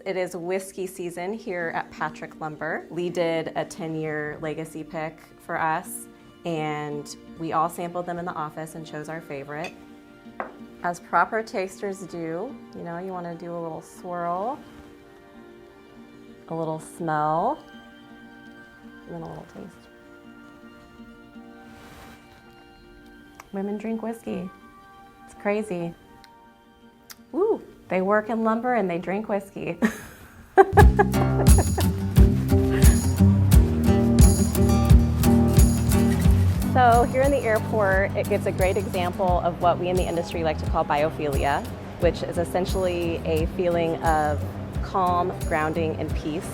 It is whiskey season here at Patrick Lumber. Lee did a 10-year legacy pick for us, and we all sampled them in the office and chose our favorite. As proper tasters do, you know, you want to do a little swirl, a little smell, and then a little taste. Women drink whiskey. It's crazy. Woo, they work in lumber and they drink whiskey. So here in the airport, it gives a great example of what we in the industry like to call biophilia, which is essentially a feeling of calm, grounding, and peace.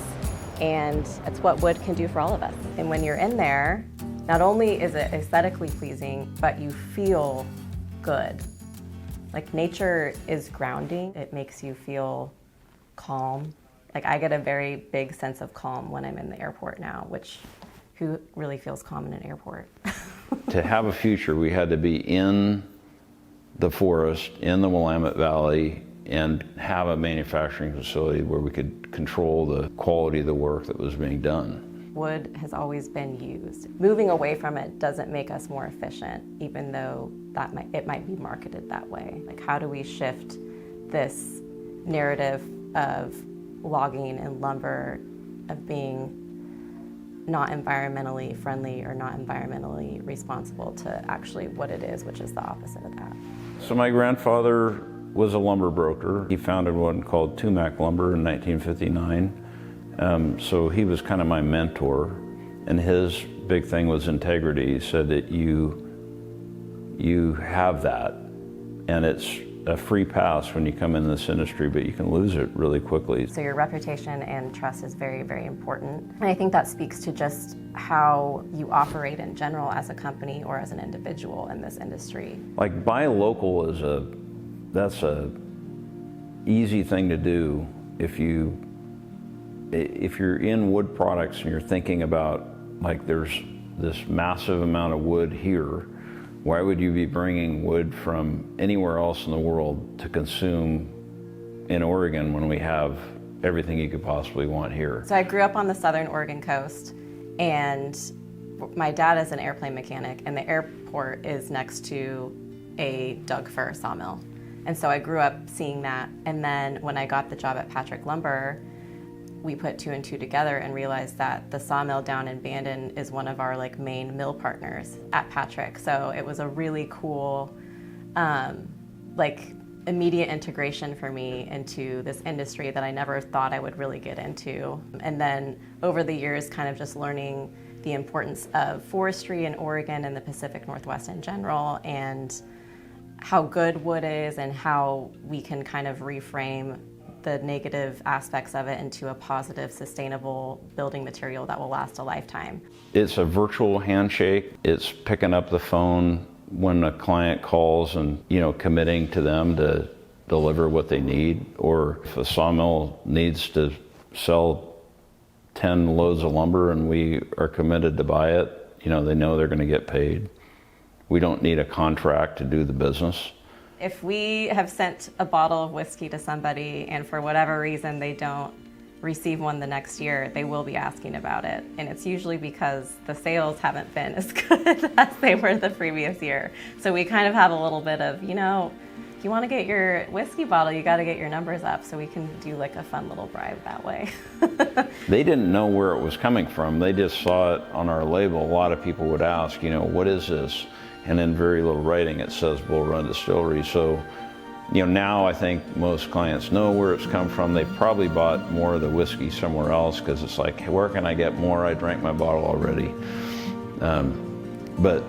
And it's what wood can do for all of us. And when you're in there, not only is it aesthetically pleasing, but you feel good. Like nature is grounding. It makes you feel calm. Like I get a very big sense of calm when I'm in the airport now, which who really feels calm in an airport? To have a future, we had to be in the forest, in the Willamette Valley, and have a manufacturing facility where we could control the quality of the work that was being done. Wood has always been used. Moving away from it doesn't make us more efficient, even though it might be marketed that way. Like, how do we shift this narrative of logging and lumber, of being not environmentally friendly or not environmentally responsible, to actually what it is, which is the opposite of that. So my grandfather was a lumber broker. He founded one called Tumac Lumber in 1959. So he was kind of my mentor, and his big thing was integrity. He said that you have that, and it's a free pass when you come in this industry, but you can lose it really quickly. So your reputation and trust is very, very important. And I think that speaks to just how you operate in general as a company or as an individual in this industry. Like buy local that's a easy thing to do if you're in wood products and you're thinking about, like, there's this massive amount of wood here. Why would you be bringing wood from anywhere else in the world to consume in Oregon when we have everything you could possibly want here? So I grew up on the southern Oregon coast, and my dad is an airplane mechanic, and the airport is next to a Doug fir sawmill. And so I grew up seeing that. And then when I got the job at Patrick Lumber, we put two and two together and realized that the sawmill down in Bandon is one of our main mill partners at Patrick. So it was a really cool, immediate integration for me into this industry that I never thought I would really get into. And then over the years, kind of just learning the importance of forestry in Oregon and the Pacific Northwest in general, and how good wood is and how we can kind of reframe the negative aspects of it into a positive, sustainable building material that will last a lifetime. It's a virtual handshake. It's picking up the phone when a client calls and, committing to them to deliver what they need. Or if a sawmill needs to sell 10 loads of lumber and we are committed to buy it, they know they're going to get paid. We don't need a contract to do the business. If we have sent a bottle of whiskey to somebody and for whatever reason they don't receive one the next year, they will be asking about it. And it's usually because the sales haven't been as good as they were the previous year. So we kind of have a little bit of, if you want to get your whiskey bottle, you got to get your numbers up, so we can do a fun little bribe that way. They didn't know where it was coming from. They just saw it on our label. A lot of people would ask, what is this? And in very little writing it says Bull Run Distillery. So, now I think most clients know where it's come from. They probably bought more of the whiskey somewhere else because it's like, where can I get more? I drank my bottle already. But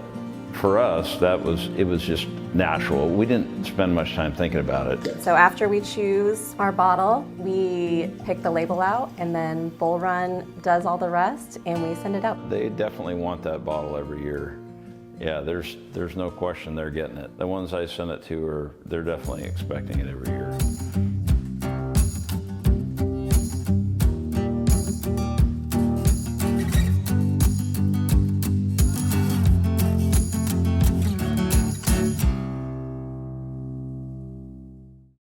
for us, it was just natural. We didn't spend much time thinking about it. So after we choose our bottle, we pick the label out, and then Bull Run does all the rest, and we send it out. They definitely want that bottle every year. Yeah, there's no question they're getting it. The ones I send it to they're definitely expecting it every year.